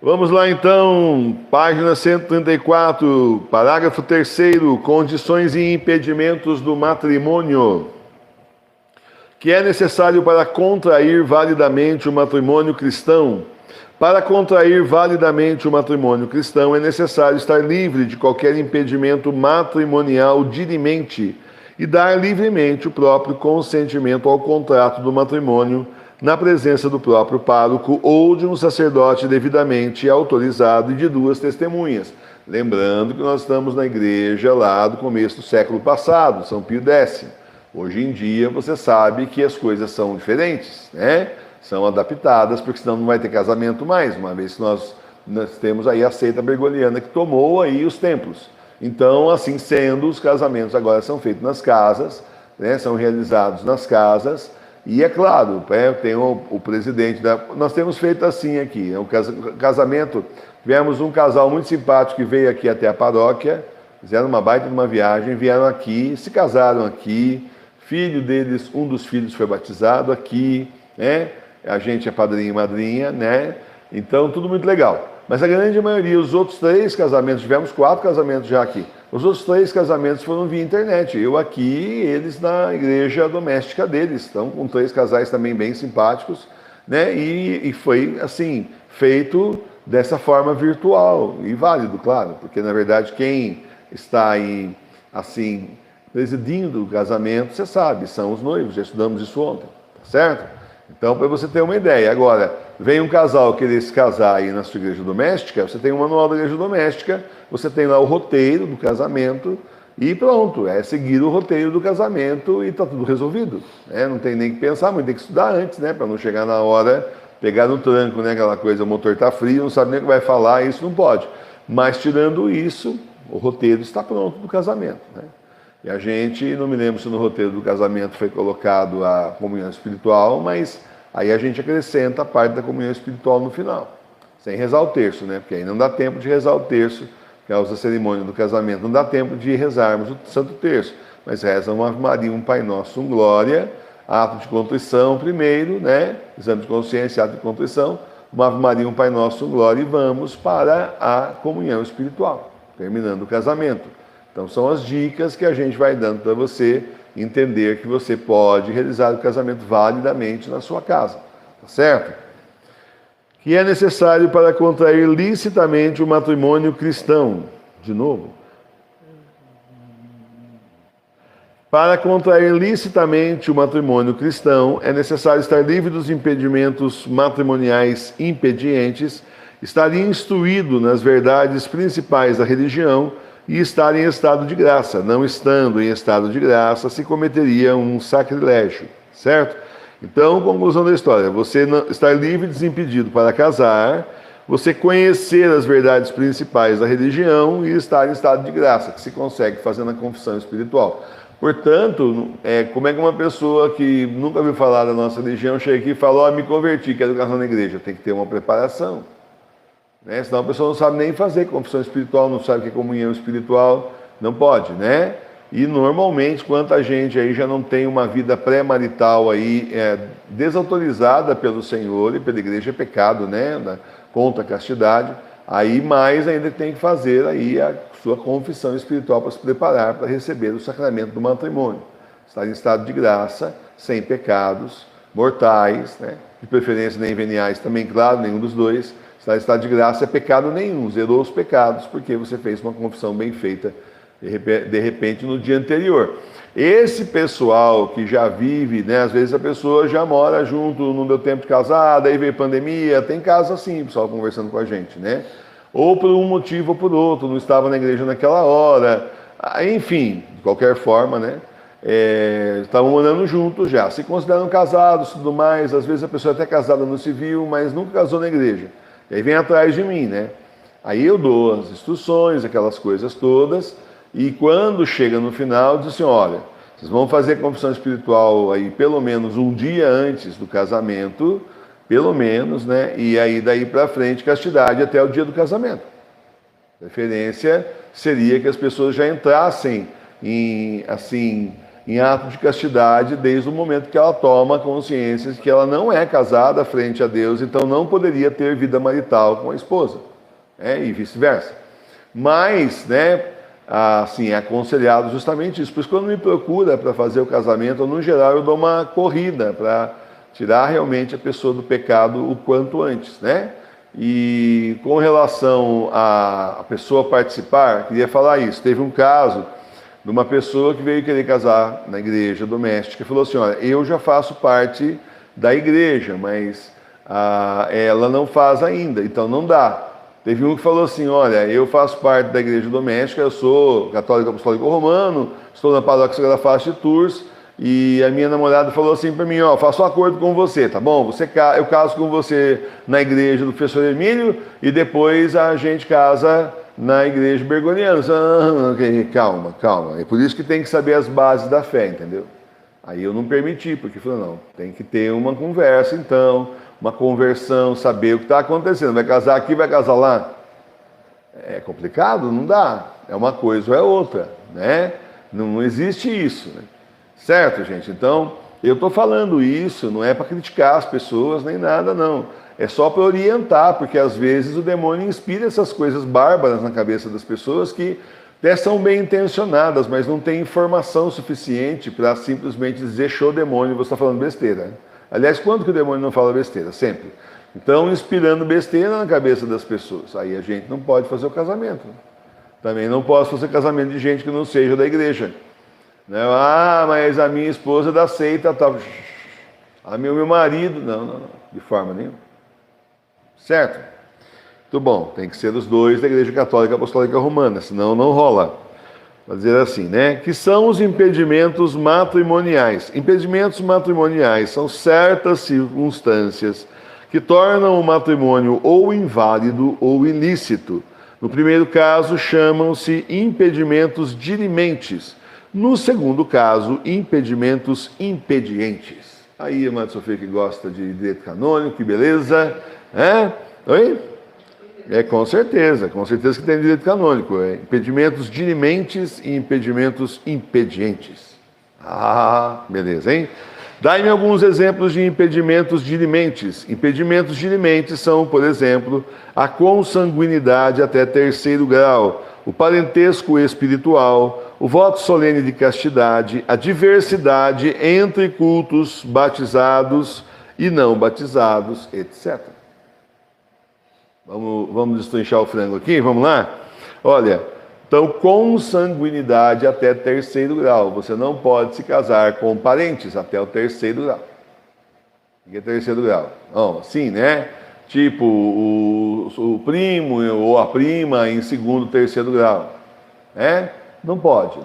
Vamos lá então, página 134, parágrafo 3º, condições e impedimentos do matrimônio. Que é necessário para contrair validamente o matrimônio cristão. Para contrair validamente o matrimônio cristão é necessário estar livre de qualquer impedimento matrimonial dirimente e dar livremente o próprio consentimento ao contrato do matrimônio na presença do próprio pároco ou de um sacerdote devidamente autorizado e de 2 testemunhas. Lembrando que nós estamos na igreja lá do começo do século passado, São Pio X. Hoje em dia você sabe que as coisas são diferentes, né? São adaptadas, porque senão não vai ter casamento mais, uma vez que nós temos aí a seita bergoliana que tomou aí os templos. Então, assim sendo, os casamentos agora são feitos nas casas, né? São realizados nas casas. E é claro, tem o presidente Nós temos feito assim aqui, o casamento, tivemos um casal muito simpático que veio aqui até a paróquia, fizeram uma baita de uma viagem, vieram aqui, se casaram aqui, filho deles, um dos filhos foi batizado aqui, né? A gente é padrinho e madrinha, né? Então, tudo muito legal. Mas a grande maioria, os outros 3 casamentos, tivemos 4 casamentos já aqui, os outros 3 casamentos foram via internet. Eu aqui, eles na igreja doméstica deles. Estão com 3 casais também bem simpáticos, né? E foi, assim, feito dessa forma virtual e válido, claro. Porque, na verdade, quem está aí, assim, presidindo o casamento, você sabe, são os noivos. Já estudamos isso ontem, tá certo? Então, para você ter uma ideia. Agora, vem um casal querer se casar aí na sua igreja doméstica, você tem um manual da igreja doméstica, você tem lá o roteiro do casamento e pronto, é seguir o roteiro do casamento e está tudo resolvido. Né? Não tem nem que pensar muito, tem que estudar antes, né? Para não chegar na hora, pegar no tranco, né? Aquela coisa, o motor está frio, não sabe nem o que vai falar, isso não pode. Mas tirando isso, o roteiro está pronto do casamento. Né? E a gente, não me lembro se no roteiro do casamento foi colocado a comunhão espiritual, mas aí a gente acrescenta a parte da comunhão espiritual no final, sem rezar o terço, né? Porque aí não dá tempo de rezar o terço, que é a cerimônia do casamento, não dá tempo de rezarmos o Santo Terço, mas reza uma Ave Maria, um Pai Nosso, um Glória, ato de contrição primeiro, né? Exame de consciência, ato de contrição, uma Ave Maria, um Pai Nosso, um Glória, e vamos para a comunhão espiritual, terminando o casamento. Então são as dicas que a gente vai dando para você entender que você pode realizar o casamento validamente na sua casa, tá certo? Que é necessário para contrair licitamente o matrimônio cristão. De novo. Para contrair licitamente o matrimônio cristão, é necessário estar livre dos impedimentos matrimoniais impedientes, estar instruído nas verdades principais da religião e estar em estado de graça. Não estando em estado de graça, se cometeria um sacrilégio, certo? Então, conclusão da história, você estar livre e desimpedido para casar, você conhecer as verdades principais da religião e estar em estado de graça, que se consegue fazendo a confissão espiritual. Portanto, como é que uma pessoa que nunca ouviu falar da nossa religião chega aqui e fala, me converti, quero casar na igreja? Tem que ter uma preparação. Né? Senão a pessoa não sabe nem fazer confissão espiritual, não sabe o que é comunhão espiritual, não pode, né? E normalmente, quanta gente aí já não tem uma vida pré-marital aí desautorizada pelo Senhor e pela igreja, é pecado, né? Contra a castidade, aí mais ainda tem que fazer aí a sua confissão espiritual para se preparar para receber o sacramento do matrimônio. Estar em estado de graça, sem pecados mortais, né? De preferência nem veniais também, claro, nenhum dos dois. Estar em estado de graça é pecado nenhum, zerou os pecados, porque você fez uma confissão bem feita, de repente, no dia anterior. Esse pessoal que já vive, né, às vezes a pessoa já mora junto, não deu tempo de casar, daí veio pandemia, tem casos assim, pessoal conversando com a gente, né? Ou por um motivo ou por outro, não estava na igreja naquela hora, enfim, de qualquer forma, né? Estavam morando juntos já, se consideram casados e tudo mais, às vezes a pessoa é até casada no civil, mas nunca casou na igreja. E aí vem atrás de mim, né? Aí eu dou as instruções, aquelas coisas todas, e quando chega no final, diz assim, olha, vocês vão fazer confissão espiritual aí pelo menos um dia antes do casamento, pelo menos, né? E aí daí para frente, castidade até o dia do casamento. A preferência seria que as pessoas já entrassem em em ato de castidade desde o momento que ela toma consciência de que ela não é casada frente a Deus, então não poderia ter vida marital com a esposa, e vice-versa. Mas, assim, é aconselhado justamente isso. Por isso, quando me procura para fazer o casamento, no geral eu dou uma corrida para tirar realmente a pessoa do pecado o quanto antes, E com relação a pessoa participar, queria falar isso. Teve um caso de uma pessoa que veio querer casar na igreja doméstica e falou assim: olha, eu já faço parte da igreja, mas ela não faz ainda, então não dá. Teve um que falou assim: olha, eu faço parte da igreja doméstica, eu sou católico apostólico romano, estou na paróquia Sagrada Face de Tours, e a minha namorada falou assim para mim: ó, faço um acordo com você, tá bom? Eu caso com você na igreja do professor Emílio e depois a gente casa na igreja bergoniana. Calma. É por isso que tem que saber as bases da fé, entendeu? Aí eu não permiti, porque falei: não, tem que ter uma conversa então, uma conversão, saber o que está acontecendo. Vai casar aqui, vai casar lá? É complicado? Não dá. É uma coisa ou é outra, Não existe isso, Certo, gente? Então, eu estou falando isso, não é para criticar as pessoas nem nada, não. É só para orientar, porque às vezes o demônio inspira essas coisas bárbaras na cabeça das pessoas que até são bem intencionadas, mas não tem informação suficiente para simplesmente dizer: show demônio, você está falando besteira. Aliás, quando que o demônio não fala besteira? Sempre. Então, inspirando besteira na cabeça das pessoas. Aí a gente não pode fazer o casamento. Também não posso fazer casamento de gente que não seja da igreja. Mas a minha esposa é da seita, tal. Meu marido, não, de forma nenhuma. Certo? Muito bom, tem que ser os dois da Igreja Católica Apostólica Romana, senão não rola. Vou dizer assim, Que são os impedimentos matrimoniais? Impedimentos matrimoniais são certas circunstâncias que tornam o matrimônio ou inválido ou ilícito. No primeiro caso, chamam-se impedimentos dirimentes. No segundo caso, impedimentos impedientes. Aí, a Madre Sofia que gosta de direito canônico, que beleza. Oi? Com certeza que tem direito canônico. Impedimentos dirimentes e impedimentos impedientes. Beleza, hein? Dai-me alguns exemplos de impedimentos dirimentes. Impedimentos dirimentes são, por exemplo, a consanguinidade até terceiro grau, o parentesco espiritual, o voto solene de castidade, a diversidade entre cultos batizados e não batizados, etc. Vamos destrinchar o frango aqui? Vamos lá? Olha, então, consanguinidade até terceiro grau. Você não pode se casar com parentes até o terceiro grau. O que é terceiro grau? Sim, Tipo, o primo ou a prima em segundo, terceiro grau. Não pode,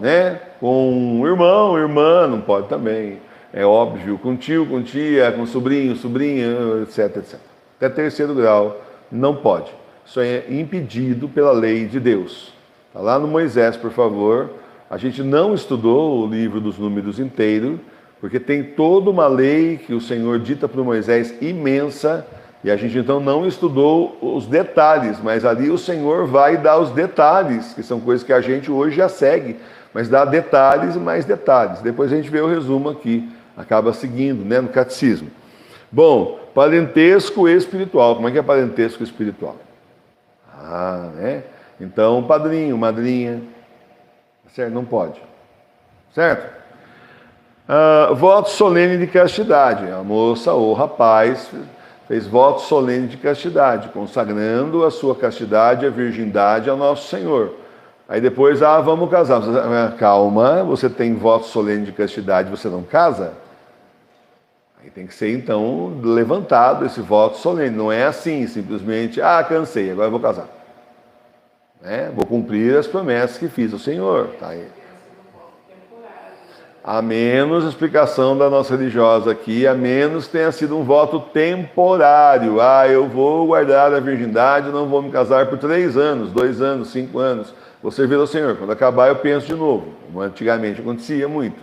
Com um irmão, irmã, não pode também. É óbvio, com tio, com tia, com sobrinho, sobrinha, etc, etc. Até terceiro grau, não pode. Isso é impedido pela lei de Deus. Está lá no Moisés, por favor. A gente não estudou o livro dos números inteiro, porque tem toda uma lei que o Senhor dita para Moisés imensa, e a gente então não estudou os detalhes, mas ali o Senhor vai dar os detalhes, que são coisas que a gente hoje já segue, mas dá detalhes e mais detalhes. Depois a gente vê o resumo aqui, acaba seguindo, no catecismo. Bom, parentesco espiritual. Como é que é parentesco espiritual? Então, padrinho, madrinha, certo? Não pode. Certo? Voto solene de castidade. A moça ou o rapaz fez voto solene de castidade, consagrando a sua castidade e a virgindade ao nosso Senhor. Aí depois, vamos casar. Calma, você tem voto solene de castidade, você não casa? Aí tem que ser, então, levantado esse voto solene. Não é assim, simplesmente, cansei, agora eu vou casar. Vou cumprir as promessas que fiz ao Senhor. Tá aí. A menos a explicação da nossa religiosa aqui, a menos tenha sido um voto temporário. Eu vou guardar a virgindade, não vou me casar por 3 anos, 2 anos, 5 anos. Vou servir ao Senhor. Quando acabar, eu penso de novo. Como antigamente acontecia muito,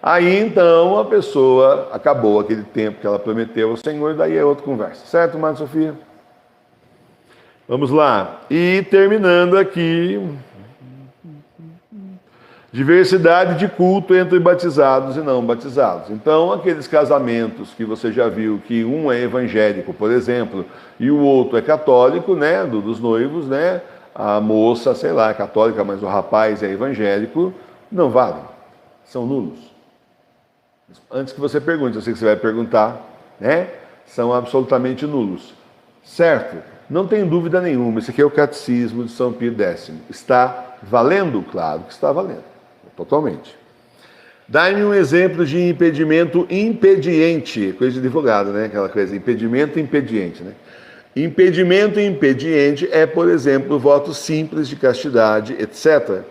Aí, então, a pessoa acabou aquele tempo que ela prometeu ao Senhor, daí é outra conversa. Certo, Madre Sofia? Vamos lá. E terminando aqui... Diversidade de culto entre batizados e não batizados. Então, aqueles casamentos que você já viu que um é evangélico, por exemplo, e o outro é católico, né, dos noivos, né, a moça, sei lá, é católica, mas o rapaz é evangélico, não valem, são nulos. Antes que você pergunte, eu sei que você vai perguntar, né, são absolutamente nulos. Certo? Não tem dúvida nenhuma, esse aqui é o Catecismo de São Pio X. Está valendo? Claro que está valendo. Totalmente. Dá-me um exemplo de impedimento impediente. Coisa de advogado, né? Aquela coisa, impedimento impediente, né? Impedimento impediente é, por exemplo, voto simples de castidade, etc.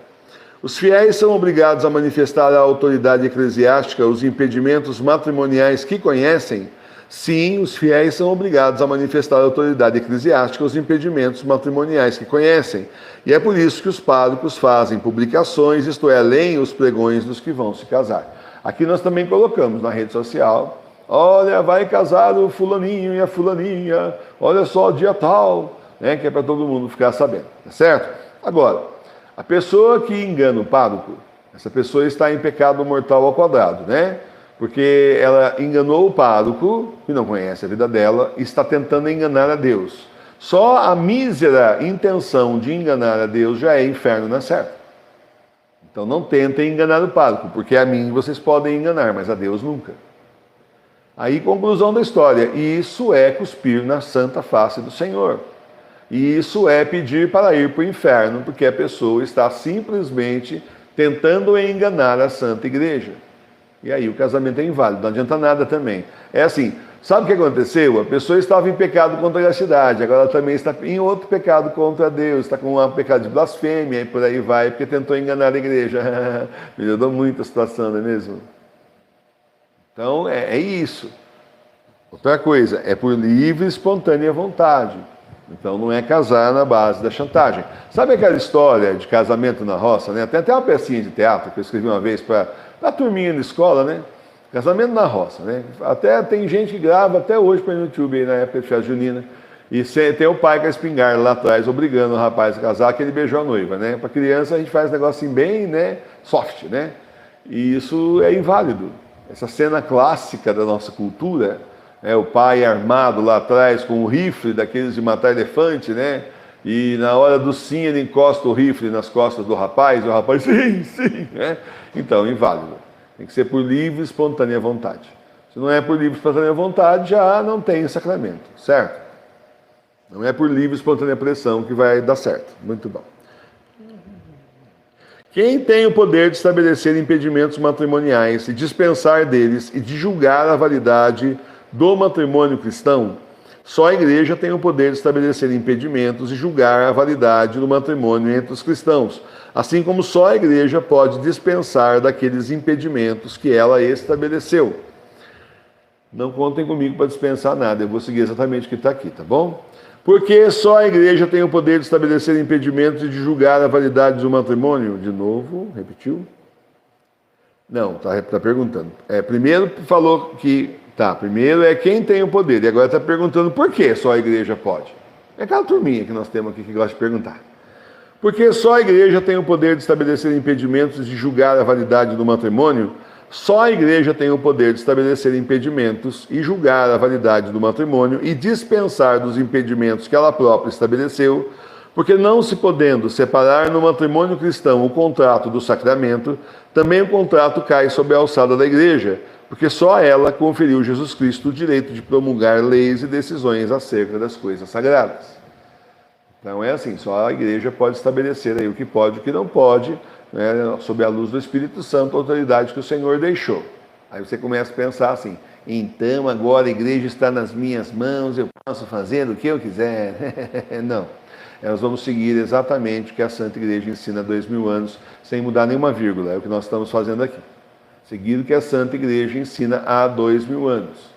Os fiéis são obrigados a manifestar à autoridade eclesiástica os impedimentos matrimoniais que conhecem. Sim, os fiéis são obrigados a manifestar à autoridade eclesiástica os impedimentos matrimoniais que conhecem. E é por isso que os párocos fazem publicações, isto é, leem os pregões dos que vão se casar. Aqui nós também colocamos na rede social, olha, vai casar o fulaninho e a fulaninha, olha só, dia tal, né, que é para todo mundo ficar sabendo, tá certo? Agora, a pessoa que engana o pároco, essa pessoa está em pecado mortal ao quadrado, né? Porque ela enganou o pároco, que não conhece a vida dela, e está tentando enganar a Deus. Só a mísera intenção de enganar a Deus já é inferno na certa. Então não tentem enganar o pároco, porque a mim vocês podem enganar, mas a Deus nunca. Aí, conclusão da história, isso é cuspir na santa face do Senhor. E isso é pedir para ir para o inferno, porque a pessoa está simplesmente tentando enganar a Santa Igreja. E aí o casamento é inválido, não adianta nada também. É assim, sabe o que aconteceu? A pessoa estava em pecado contra a castidade, agora ela também está em outro pecado contra Deus, está com um pecado de blasfêmia e por aí vai, porque tentou enganar a igreja. Melhorou muito a situação, não é mesmo? Então é isso. Outra coisa, é por livre e espontânea vontade. Então não é casar na base da chantagem. Sabe aquela história de casamento na roça, né? Tem até uma pecinha de teatro que eu escrevi uma vez para a turminha na escola, né? Casamento na roça, né? Até tem gente que grava até hoje para o YouTube, aí, na época de festa junina. E tem o pai com a espingarda lá atrás, obrigando o rapaz a casar, que ele beijou a noiva, né? Para criança a gente faz um negócio assim bem, né? Soft, né? E isso é inválido. Essa cena clássica da nossa cultura, o pai armado lá atrás com o rifle daqueles de matar elefante, né? E na hora do sim ele encosta o rifle nas costas do rapaz, e o rapaz, sim, sim, né? Então, inválido. Tem que ser por livre e espontânea vontade. Se não é por livre e espontânea vontade, já não tem sacramento, certo? Não é por livre e espontânea pressão que vai dar certo. Muito bom. Quem tem o poder de estabelecer impedimentos matrimoniais e dispensar deles e de julgar a validade do matrimônio cristão? Só a igreja tem o poder de estabelecer impedimentos e julgar a validade do matrimônio entre os cristãos, assim como só a igreja pode dispensar daqueles impedimentos que ela estabeleceu. Não contem comigo para dispensar nada, eu vou seguir exatamente o que está aqui, tá bom? Porque só a igreja tem o poder de estabelecer impedimentos e de julgar a validade do matrimônio? De novo, repetiu? Não, está perguntando. Primeiro falou que... primeiro é quem tem o poder, e agora está perguntando por que só a igreja pode. É aquela turminha que nós temos aqui que gosta de perguntar. Porque só a igreja tem o poder de estabelecer impedimentos e de julgar a validade do matrimônio? Só a igreja tem o poder de estabelecer impedimentos e julgar a validade do matrimônio e dispensar dos impedimentos que ela própria estabeleceu, porque não se podendo separar no matrimônio cristão o contrato do sacramento, também o contrato cai sob a alçada da igreja, porque só ela conferiu Jesus Cristo o direito de promulgar leis e decisões acerca das coisas sagradas. Então é assim, só a igreja pode estabelecer aí o que pode e o que não pode, né, sob a luz do Espírito Santo, a autoridade que o Senhor deixou. Aí você começa a pensar assim, então agora a igreja está nas minhas mãos, eu posso fazer o que eu quiser. Não, nós vamos seguir exatamente o que a Santa Igreja ensina há 2000 anos, sem mudar nenhuma vírgula, é o que nós estamos fazendo aqui. Seguir o que a Santa Igreja ensina há 2000 anos,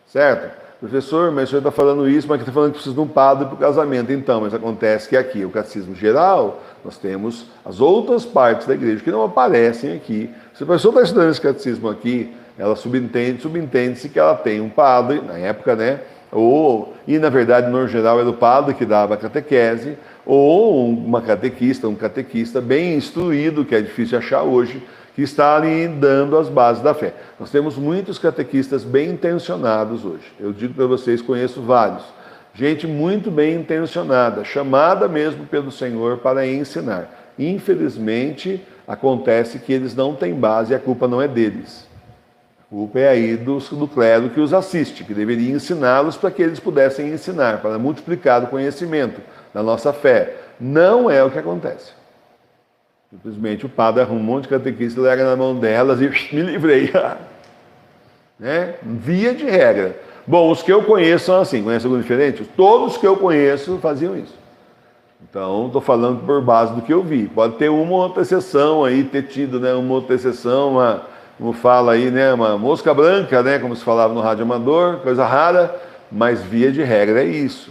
certo? Professor, mas o senhor está falando isso, mas está falando que precisa de um padre para o casamento. Então, mas acontece que aqui, o catecismo geral, nós temos as outras partes da igreja que não aparecem aqui. Se a pessoa está estudando esse catecismo aqui, ela subentende-se que ela tem um padre, na época, né, E na verdade, no geral, era o padre que dava a catequese, ou uma catequista, um catequista bem instruído, que é difícil achar hoje, que está ali dando as bases da fé. Nós temos muitos catequistas bem intencionados hoje. Eu digo para vocês, conheço vários. Gente muito bem intencionada, chamada mesmo pelo Senhor para ensinar. Infelizmente, acontece que eles não têm base e a culpa não é deles. A culpa é aí do clero que os assiste, que deveria ensiná-los para que eles pudessem ensinar, para multiplicar o conhecimento da nossa fé. Não é o que acontece. Simplesmente o padre arruma um monte de catequista, larga na mão delas e me livrei. Né? Via de regra. Bom, os que eu conheço são assim. Conhece algum diferente? Todos que eu conheço faziam isso. Então, estou falando por base do que eu vi. Pode ter uma ou outra exceção aí, ter tido, né, uma outra exceção, como fala aí, né, uma mosca branca, né, como se falava no rádio amador, coisa rara, mas via de regra é isso.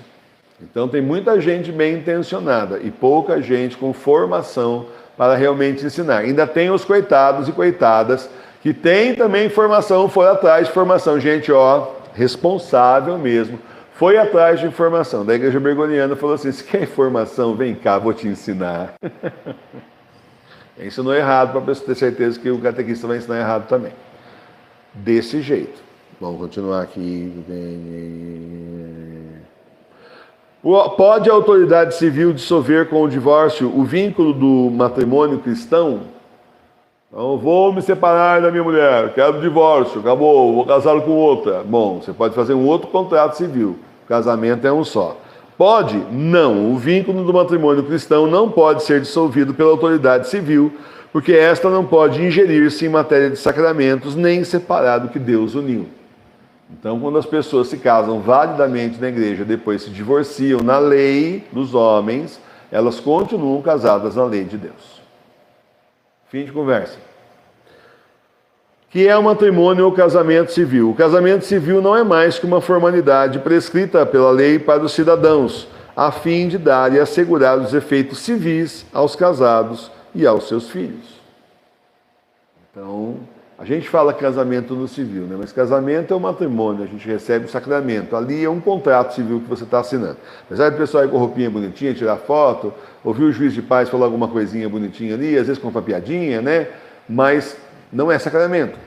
Então, tem muita gente bem intencionada e pouca gente com formação para realmente ensinar. Ainda tem os coitados e coitadas que têm também formação, foram atrás de formação. Gente, responsável mesmo, foi atrás de informação. Da igreja bergoniana falou assim, se quer informação, vem cá, vou te ensinar. Ensinou errado, para a pessoa ter certeza que o catequista vai ensinar errado também. Desse jeito. Vamos continuar aqui. Pode a autoridade civil dissolver com o divórcio o vínculo do matrimônio cristão? Então, vou me separar da minha mulher, quero divórcio, acabou, vou casar com outra. Bom, você pode fazer um outro contrato civil. O casamento é um só. Pode? Não. O vínculo do matrimônio cristão não pode ser dissolvido pela autoridade civil, porque esta não pode ingerir-se em matéria de sacramentos, nem separar do que Deus uniu. Então, quando as pessoas se casam validamente na igreja, depois se divorciam na lei dos homens, elas continuam casadas na lei de Deus. Fim de conversa. Que é o matrimônio ou casamento civil? O casamento civil não é mais que uma formalidade prescrita pela lei para os cidadãos, a fim de dar e assegurar os efeitos civis aos casados e aos seus filhos. Então, a gente fala casamento no civil, né? Mas casamento é o matrimônio, a gente recebe o sacramento. Ali é um contrato civil que você está assinando. Apesar do pessoal ir com roupinha bonitinha, tirar foto, ouvir o juiz de paz falar alguma coisinha bonitinha ali, às vezes com uma piadinha, né? Mas não é sacramento.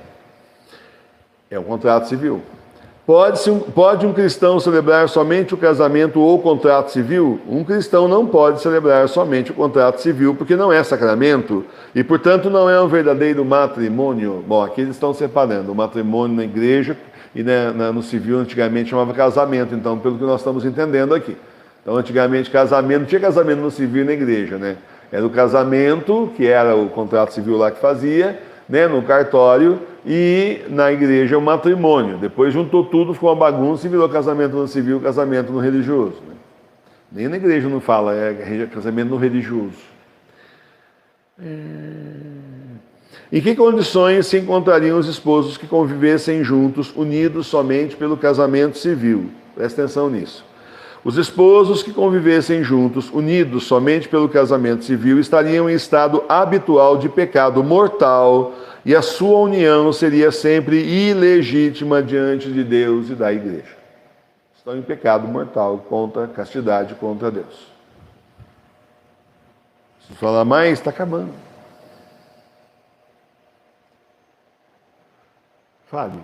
É um contrato civil. Pode um cristão celebrar somente o casamento ou o contrato civil? Um cristão não pode celebrar somente o contrato civil, porque não é sacramento e, portanto, não é um verdadeiro matrimônio. Bom, aqui eles estão separando o matrimônio na igreja e no civil antigamente chamava casamento, então, pelo que nós estamos entendendo aqui. Então, antigamente, casamento, não tinha casamento no civil e na igreja, né? Era o casamento, que era o contrato civil lá que fazia, né, no cartório, e na igreja o matrimônio. Depois juntou tudo, ficou uma bagunça e virou casamento no civil, casamento no religioso. Né? Nem na igreja não fala, é casamento no religioso. Em que condições se encontrariam os esposos que convivessem juntos, unidos somente pelo casamento civil? Presta atenção nisso. Os esposos que convivessem juntos, unidos somente pelo casamento civil, estariam em estado habitual de pecado mortal e a sua união seria sempre ilegítima diante de Deus e da igreja. Estão em pecado mortal contra a castidade, contra Deus. Se falar mais, está acabando. Fale.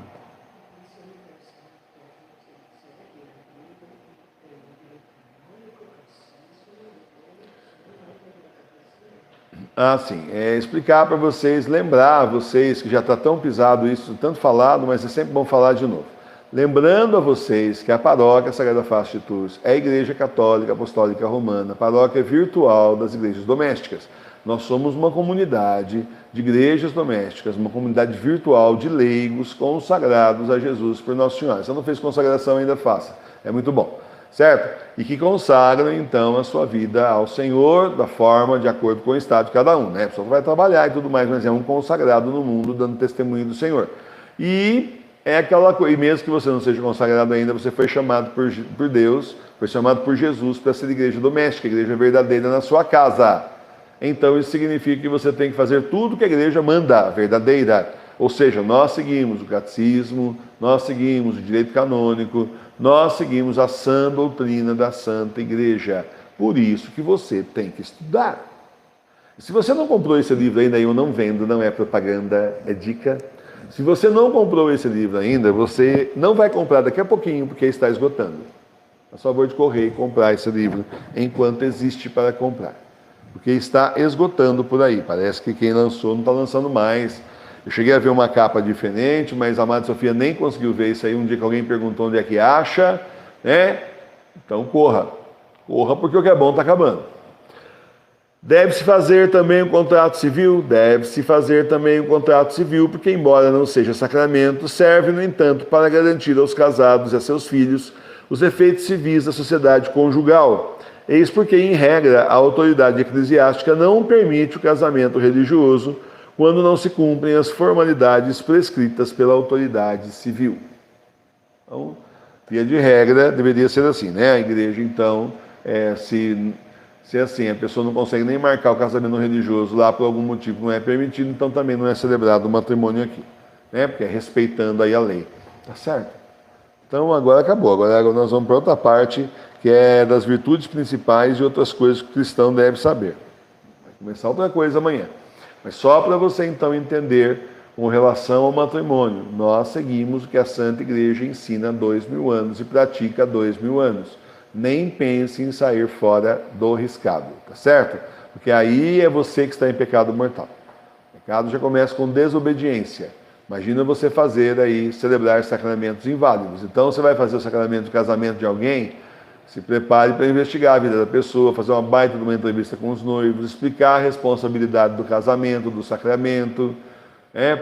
Sim, explicar para vocês, lembrar vocês que já está tão pisado isso, tanto falado, mas é sempre bom falar de novo. Lembrando a vocês que a paróquia Sagrada Face de Tours é a Igreja Católica Apostólica Romana, paróquia virtual das igrejas domésticas. Nós somos uma comunidade de igrejas domésticas, uma comunidade virtual de leigos consagrados a Jesus por Nossa Senhora. Se não fez consagração, ainda faça. É muito bom. Certo? E que consagram, então, a sua vida ao Senhor da forma, de acordo com o estado de cada um, né? A pessoa vai trabalhar e tudo mais, mas é um consagrado no mundo, dando testemunho do Senhor. E é aquela coisa, e mesmo que você não seja consagrado ainda, você foi chamado por Deus, foi chamado por Jesus para ser igreja doméstica, igreja verdadeira na sua casa. Então, isso significa que você tem que fazer tudo que a igreja manda, verdadeira. Ou seja, nós seguimos o catecismo, nós seguimos o direito canônico, nós seguimos a sã doutrina da Santa Igreja. Por isso que você tem que estudar. Se você não comprou esse livro ainda, eu não vendo, não é propaganda, é dica. Se você não comprou esse livro ainda, você não vai comprar daqui a pouquinho, porque está esgotando. A favor de correr e comprar esse livro enquanto existe para comprar. Porque está esgotando por aí. Parece que quem lançou não está lançando mais. Eu cheguei a ver uma capa diferente, mas a Madre Sofia nem conseguiu ver isso aí. Um dia que alguém perguntou onde é que acha, né? Então corra. Corra porque o que é bom está acabando. Deve-se fazer também um contrato civil? Deve-se fazer também um contrato civil, porque embora não seja sacramento, serve, no entanto, para garantir aos casados e a seus filhos os efeitos civis da sociedade conjugal. Eis porque, em regra, a autoridade eclesiástica não permite o casamento religioso quando não se cumprem as formalidades prescritas pela autoridade civil. Então, via de regra, deveria ser assim, né? A igreja, então, se assim, a pessoa não consegue nem marcar o casamento religioso lá por algum motivo não é permitido, então também não é celebrado o matrimônio aqui, né? Porque é respeitando aí a lei. Tá certo? Então agora acabou, agora nós vamos para outra parte, que é das virtudes principais e outras coisas que o cristão deve saber. Vai começar outra coisa amanhã. Mas só para você então entender com relação ao matrimônio. Nós seguimos o que a Santa Igreja ensina há 2000 anos e pratica há 2000 anos. Nem pense em sair fora do riscado, tá certo? Porque aí é você que está em pecado mortal. O pecado já começa com desobediência. Imagina você fazer aí, celebrar sacramentos inválidos. Então você vai fazer o sacramento de casamento de alguém, se prepare para investigar a vida da pessoa, fazer uma baita de uma entrevista com os noivos, explicar a responsabilidade do casamento, do sacramento,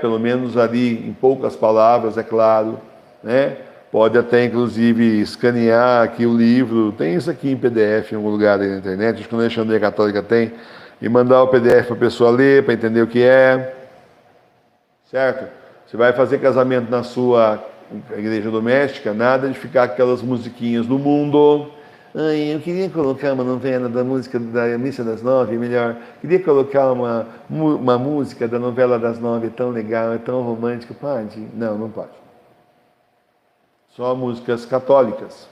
pelo menos ali em poucas palavras, é claro, né? Pode até, inclusive, escanear aqui o livro, tem isso aqui em PDF em algum lugar aí na internet, acho que a Alexandria Católica tem, e mandar o PDF para a pessoa ler, para entender o que é, certo? Você vai fazer casamento na sua igreja doméstica, nada de ficar aquelas musiquinhas do mundo. Ai, eu queria colocar uma novela da música da Missa das 9, melhor. Queria colocar uma música da novela das 9, é tão legal, é tão romântica. Pode? Não, não pode. Só músicas católicas,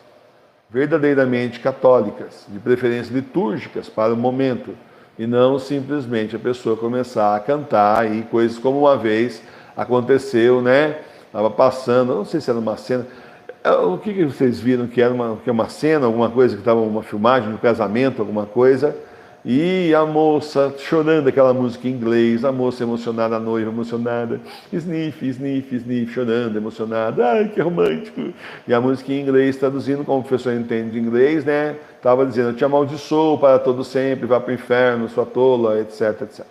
verdadeiramente católicas, de preferência litúrgicas para o momento, e não simplesmente a pessoa começar a cantar aí coisas como uma vez aconteceu, né? Estava passando, não sei se era uma cena. O que vocês viram que era uma cena, alguma coisa, que estava uma filmagem de um casamento, alguma coisa, e a moça chorando aquela música em inglês, a moça emocionada, a noiva emocionada, sniff, sniff, sniff, chorando, emocionada, ai que romântico. E a música em inglês, traduzindo como o professor entende de inglês, né? Estava dizendo, eu te amaldiçoo para todo sempre, vá para o inferno, sua tola, etc, etc.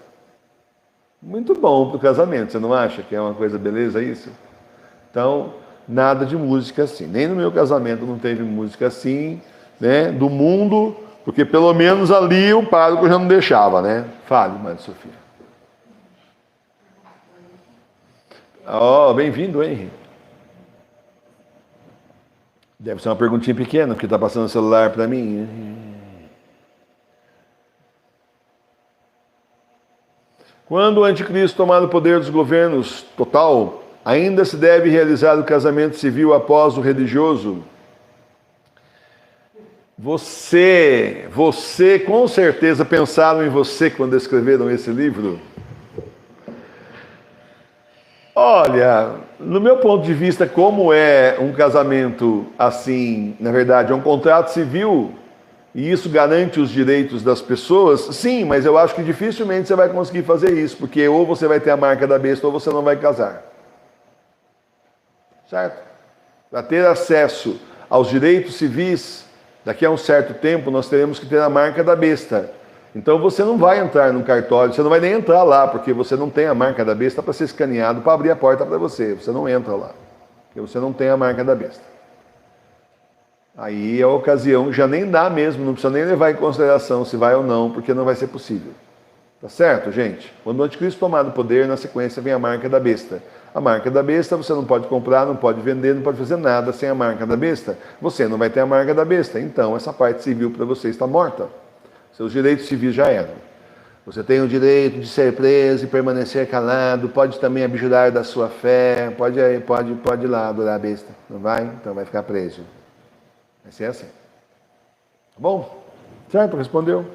Muito bom para o casamento, você não acha que é uma coisa beleza isso? Então, nada de música assim. Nem no meu casamento não teve música assim, né? Do mundo, porque pelo menos ali o pároco já não deixava, né? Fale, Madre Sofia. Bem-vindo, Henry. Deve ser uma perguntinha pequena, porque está passando o celular para mim. Quando o anticristo tomar o poder dos governos total, ainda se deve realizar o casamento civil após o religioso? Você com certeza pensaram em você quando escreveram esse livro? Olha, no meu ponto de vista, como é um casamento assim, na verdade, é um contrato civil, e isso garante os direitos das pessoas, sim, mas eu acho que dificilmente você vai conseguir fazer isso, porque ou você vai ter a marca da besta ou você não vai casar. Certo? Para ter acesso aos direitos civis, daqui a um certo tempo nós teremos que ter a marca da besta. Então você não vai entrar no cartório, você não vai nem entrar lá, porque você não tem a marca da besta para ser escaneado, para abrir a porta para você. Você não entra lá, porque você não tem a marca da besta. Aí a ocasião já nem dá mesmo, não precisa nem levar em consideração se vai ou não, porque não vai ser possível. Tá certo, gente? Quando o anticristo tomar o poder, na sequência vem a marca da besta. A marca da besta você não pode comprar, não pode vender, não pode fazer nada sem a marca da besta. Você não vai ter a marca da besta. Então essa parte civil para você está morta. Seus direitos civis já eram. Você tem o direito de ser preso e permanecer calado, pode também abjurar da sua fé, pode ir lá adorar a besta, não vai? Então vai ficar preso. Vai ser assim. Tá bom? Certo? Respondeu?